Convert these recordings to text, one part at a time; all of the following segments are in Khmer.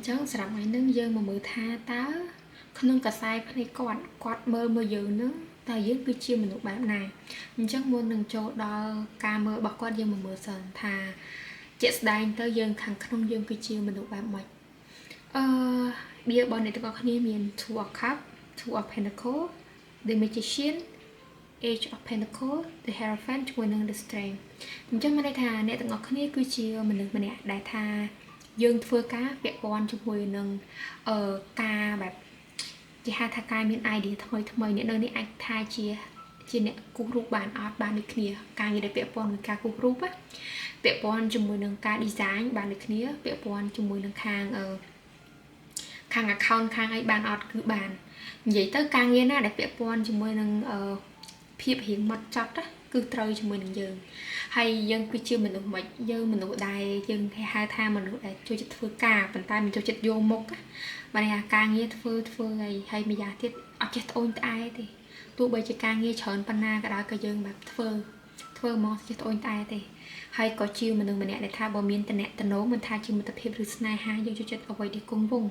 Chẳng sẵn ấy nâng dương mà mơ tha tá không cả sai phải quạt quạt mơ mơ giờ nữa ta dưới cứ chia mình được bạn này chắc muốn nâng chỗ đó ca mơ bọc quạt dương mà mơ sờn thà chết đai tới dương thằng không dương cứ chia mình được bạn mày bia bọn này tôi có khái niệm two of cup two of pentacle the magician age of pentacle the hierophant với nâng the strength chắc mà đây thà nè tôi có khái niệm cứ chia mình được mình nè đại thà dương thưa cá vẹn con trong mùi nâng caแบบchỉ hai thà cai miền ai đi thôi thôi những nơi này anh thay chia chia nè cú rút bàn art bàn được kia ca như để vẹn con người ca cú rút á vẹn con trong mùi nâng ca design bàn được kia vẹn con trong mùi nâng khang khang account khang ấy bàn art cứ bàn vậy tới ca nghe nó để vẹn con trong mùi nâng phiệp hiện mặt chặt á cứ trôi cho mình dừng hay dân cứ chưa mình được mệt dân mình được đài dân hay hai tham mình được đài cho chất phơi cà bàn tay mình cho chất vô mốc á mà này càng nghe phơi ngày hay bây giờ thiết ở chất ôn tai thì tụ bây giờ càng nghe chọn panna cái đó cái dânแบบphơi mò chất ôn tai thì hay có chiêu mình được mình để tha bao miên tận nẹt tận nấu mình tha chiêu mình tập hiệp rực snai hai dân cho chất ở vậy để cung vùng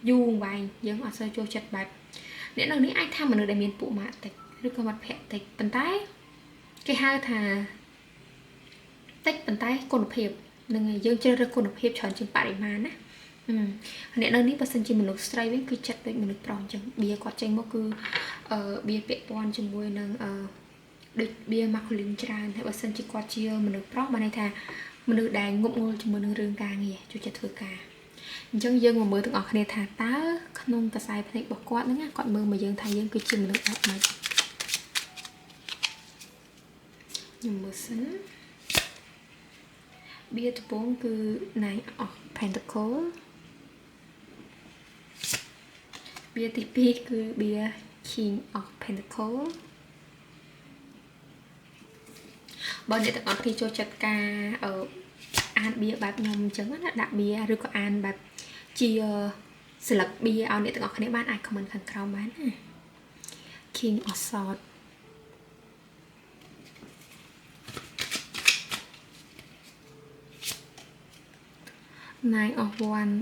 du vài dân ở sơ cho chấtแบบnếu lầnนี้ai tham mình được để miên phụ mà tịchឬក៏mặtភ័ក្រតិចប៉ុន្តែគេហៅថាតិចប៉ុន្តែគុណភាពនឹងយើងជ្រើសរើសគុណភាពច្រើនជាងបរិមាណណាអ្នកនៅនេះបើសិនជាមនុស្សស្រីវិញគឺចិត្តដូចមនុស្សប្រុសអញ្ចឹងបៀគាត់ចេញមកគឺបៀពាក់ព័ន្ធជាមួយនឹងដូចបៀម៉ាកូលីនច្រើនហើយបើសិនជាគាត់ជាមនុស្សប្រុសបានន័យថាមនុស្សដែលងប់ងល់ជាមួយនឹងរឿងការងារជួយចិត្តធ្វើការអញ្ចឹងយើងមកមើលទាំងអស់គ្នាថាតើក្នុងខ្សែភ្នែករបស់គាត់ហ្នឹងគាត់មើលមកយើងថាយើងគឺជាមនុស្សបែបម៉េចខ្ញុំមើលសិនបៀដំបូងគឺ Nine of Pentacle បៀទី2គឺបៀ King of Pentacle បើអ្នកទាំងអស់គ្នាចូលចិត្តការអានបៀបែបខ្ញុំអញ្ចឹងណាដាក់បៀឬក៏អានបែបជាស្លឹកបៀឲ្យអ្នកទាំងអស់គ្នាបានអាច comment ខាងក្រោមបានណា King of Swords Nine of Wands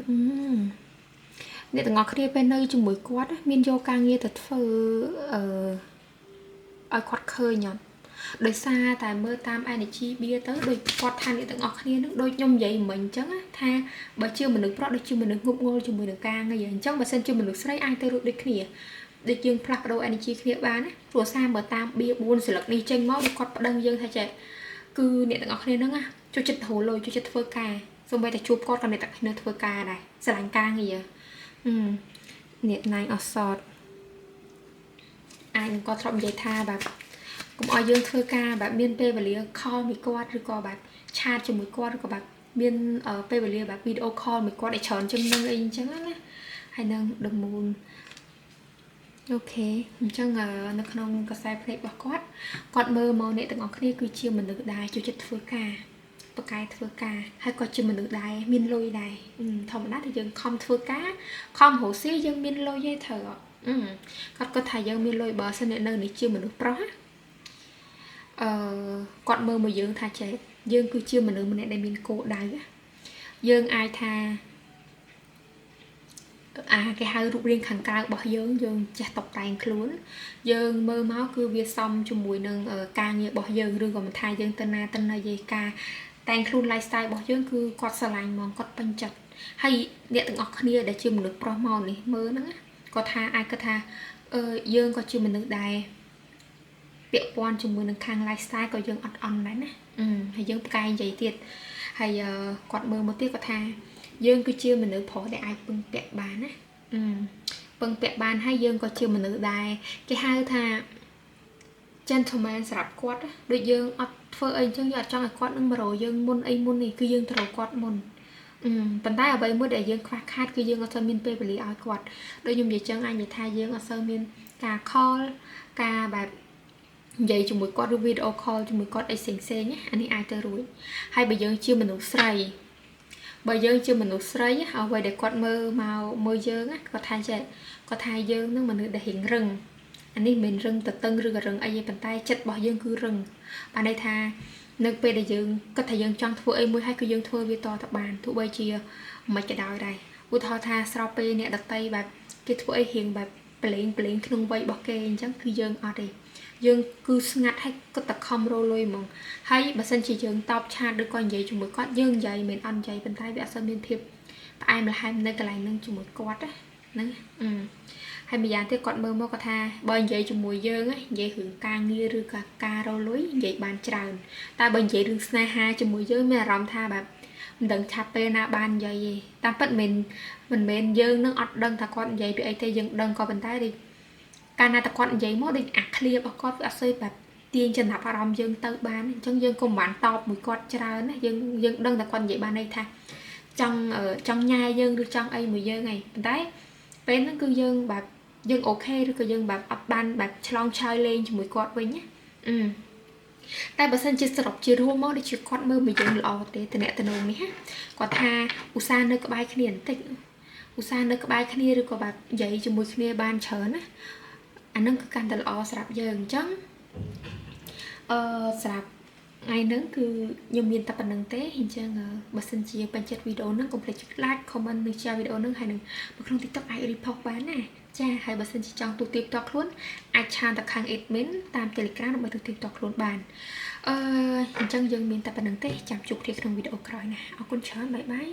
អ្នកទាំងអស់គ្នាពេលនៅជាមួយគាត់មានយកការងារទៅធ្វើឲ្យគាត់ឃើញអត់ដោយសារតែមើលតាម energy បៀទៅដូចគាត់ថាអ្នកទាំងអស់គ្នានឹងដូចខ្ញុំនិយាយមិញអញ្ចឹងថាបើជាមនុស្សប្រុសដូចជាមនុស្សងប់ងល់ជាមួយនឹងការងារអញ្ចឹងបើសិនជាមនុស្សស្រីអាចទៅរួចដូចគ្នាដូចយើងផ្លាស់ប្ដូរ energy គ្នាបានណាព្រោះសារបើតាមបៀ4ស្លឹកនេះចេញមកដូចគាត់ប្តឹងយើងថាចេះគឺអ្នកទាំងអស់គ្នានឹងចូលចិត្តហូរលុយចូលចិត្តធ្វើការសូម្បីតែជួបគាត់ក៏អ្នកទាំងគ្នាធ្វើការដែរស្រឡាញ់ការងារអ្នក Nine of Swords អាចនឹងគាត់ធ្លាប់និយាយថាแบบកុំឲ្យយើងធ្វើការแบบមានពេលវេលា call មួយគាត់ឬក៏แบบឆាតជាមួយគាត់ឬក៏แบบមានពេលវេលាแบบ video call មួយគាត់ឲ្យច្រើនជាងនឹងអីអញ្ចឹងណាហើយនឹង The Moon អូខេអញ្ចឹងនៅក្នុងខ្សែភ្នែករបស់គាត់មើលមកអ្នកទាំងអស់គ្នាគឺជាមនុស្សដែលចូលចិត្តធ្វើការបកកាយធ្វើការហើយក៏ជាមនុស្សដែរមានលុយដែរធម្មតាតែយើងខំធ្វើការខំរកស៊ីយើងមានលុយទេត្រូវគាត់គាត់ថាយើងមានលុយបើសិនអ្នកនៅនេះជាមនុស្សប្រុសគាត់មើលមកយើងថាចេះយើងគឺជាមនុស្សម្នាក់ដែលមានគោលដៅយើងអាចថាគេហៅរូបរាងខាងក្រៅរបស់យើងចេះតុបតែងខ្លួនយើងមើលមកគឺវាសមជាមួយនឹងការងាររបស់យើងឬក៏មិនថាយើងទៅណានិយាយការតែងខ្លួន lifestyle របស់យើងគឺគាត់ស្រឡាញ់ហ្មងគាត់ពេញចិត្តហើយអ្នកទាំងអស់គ្នាដែលជាមនុស្សប្រុសមកនេះមើលហ្នឹងគាត់ថាអាចគាត់ថាយើងក៏ជាមនុស្សដែរពាក់ព័ន្ធជាមួយនឹងខាង lifestyle ក៏យើងអត់អន់ដែរណាហើយយើងផ្កាយនិយាយទៀតហើយគាត់មើលមកទៀតគាត់ថាយើងគឺជាមនុស្សប្រុសដែលអាចពឹងពាក់បានណាពឹងពាក់បានហើយយើងក៏ជាមនុស្សដែរគេហៅថា gentleman សម្រាប់គាត់ដូចយើងអត់ធ្វើអីអញ្ចឹងយើងអត់ចង់ឲ្យគាត់នឹងមករកយើងមុនអីមុននេះគឺយើងទៅរកគាត់មុនប៉ុន្តែអ្វីមួយដែលយើងខ្វះខាតគឺយើងអត់សូវមានពេលវេលាឲ្យគាត់ដូចខ្ញុំនិយាយចឹងអញនិយាយថាយើងអត់សូវមានការ call ការបែបនិយាយជាមួយគាត់ឬ video call ជាមួយគាត់អីផ្សេងៗអានេះអាចទៅរួចហើយបើយើងជាមនុស្សស្រីបើយើងជាមនុស្សស្រីអ្វីដែលគាត់មើលយើងគាត់ថាចេះគាត់ថាយើងនឹងមនុស្សដែលរៀងរឹងអានេះមិនរឹងទៅតឹងឬក៏រឹងអីទេប៉ុន្តែចិត្តរបស់យើងគឺរឹងបានន័យថានៅពេលដែលយើងគាត់ថាយើងចង់ធ្វើអីមួយហើយគឺយើងធ្វើវាតទៅបានទោះបីជា មិនក៏ដោយដែរឧទាហរណ៍ថាស្របពេលអ្នកដតីបែបគេធ្វើអីរៀងបែបប្រឡែងក្នុងវ័យរបស់គេអញ្ចឹងគឺយើងអត់ទេយើងគឺស្ងាត់ឲ្យគាត់តែខំរលុយហ្មងហើយបើសិនជាយើងតបឆាតឬក៏និយាយជាមួយគាត់យើងនិយាយមិនអត់និយាយប៉ុន្តែវាអត់សូវមានភាពផ្អែមល្ហែមនៅកន្លែងហ្នឹងជាមួយគាត់ហ្នឹងហើយម្យ៉ាងទៀតគាត់មើលមកគាត់ថាបើនិយាយជាមួយយើងនិយាយរឿងការងារឬក៏ការរលុយនិយាយបានច្រើនតែបើនិយាយរឿងស្នេហាជាមួយយើងមានអារម្មណ៍ថាបែបមិនដឹងថាពេលណាបាននិយាយទេតាមពិតមិនមែនយើងនឹងអត់ដឹងថាគាត់និយាយពីអីទេយើងដឹងក៏ប៉ុន្តែដូចកាលណាតែគាត់និយាយមកដូចអាឃ្លារបស់គាត់វាអត់សូវបែបទាញចំណាប់អារម្មណ៍យើងទៅបានអញ្ចឹងយើងក៏មិនបានតបមួយគាត់ច្រើនណាយើងដឹងតែគាត់និយាយបានន័យថាចង់ញ៉ាយយើងឬចង់អីមួយយើងឯងប៉ុន្តែពេលហ្នឹងគឺយើងបែបយើងអូខេឬក៏យើងបែបអត់បានបែបឆ្លងឆើយលេងជាមួយគាត់វិញណាតែបើសិនជាសរុបជារួមមកដូចជាគាត់មើលមកយើងល្អទេតំណែងនេះគាត់ថាឧស្សាហ៍នៅក្បែរគ្នាបន្តិចឧស្សាហ៍នៅក្បែរគ្នាឬក៏បែបនិយាយជាមួយគ្នាបានច្រើនណាអានឹងគឺកាន់តែល្អសម្រាប់យើងអញ្ចឹងសម្រាប់ថ្ងៃហ្នឹងគឺខ្ញុំមានតែប៉ុណ្្នឹងទេអញ្ចឹងបើសិនជាបញ្ជាក់វីដេអូហ្នឹងកុំភ្លេចចុច like comment និង share វីដេអូហ្នឹងហើយនឹងនៅក្នុង TikTok អាច repost បានណាចាហើយបើសិនជាចង់ទូទាបតខ្លួនអាចឆានទៅខាង admin តាម Telegram ដើម្បីទូទាបតខ្លួនបានអញ្ចឹងយើងមានតែប៉ុណ្្នឹងទេចាំជួបគ្នាក្នុងវីដេអូក្រោយណាអរគុណច្រើនបាយបាយ